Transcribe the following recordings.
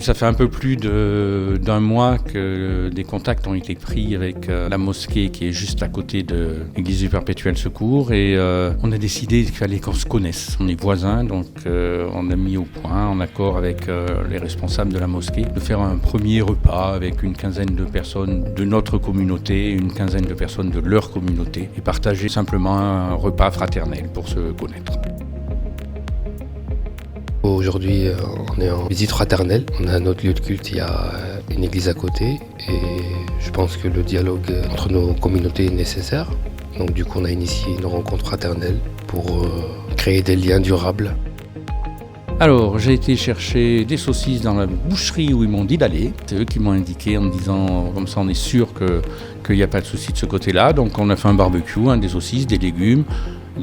Ça fait un peu plus d'un mois que des contacts ont été pris avec la mosquée qui est juste à côté de l'église du Perpétuel Secours et on a décidé qu'il fallait qu'on se connaisse. On est voisins, donc on a mis au point, en accord avec les responsables de la mosquée, de faire un premier repas avec une quinzaine de personnes de notre communauté, une quinzaine de personnes de leur communauté et partager simplement un repas fraternel pour se connaître. Aujourd'hui, on est en visite fraternelle. On a notre lieu de culte, il y a une église à côté et je pense que le dialogue entre nos communautés est nécessaire. Donc du coup, on a initié une rencontre fraternelle pour créer des liens durables. Alors, j'ai été chercher des saucisses dans la boucherie où ils m'ont dit d'aller. C'est eux qui m'ont indiqué en me disant, comme ça on est sûr qu'il n'y a pas de souci de ce côté-là. Donc on a fait un barbecue, des saucisses, des légumes,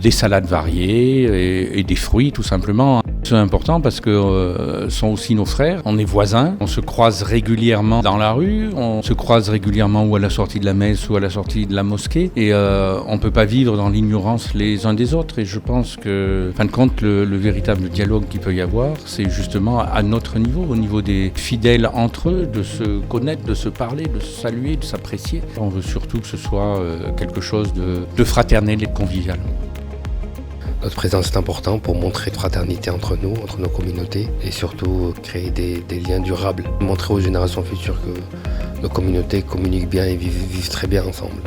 des salades variées et des fruits tout simplement. C'est important parce que sont aussi nos frères, on est voisins, on se croise régulièrement dans la rue, on se croise régulièrement ou à la sortie de la messe ou à la sortie de la mosquée et on ne peut pas vivre dans l'ignorance les uns des autres et je pense que, en fin de compte, le véritable dialogue qu'il peut y avoir, c'est justement à notre niveau, au niveau des fidèles entre eux, de se connaître, de se parler, de se saluer, de s'apprécier. On veut surtout que ce soit quelque chose de fraternel et de convivial. Notre présence est importante pour montrer de fraternité entre nous, entre nos communautés et surtout créer des liens durables. Montrer aux générations futures que nos communautés communiquent bien et vivent très bien ensemble.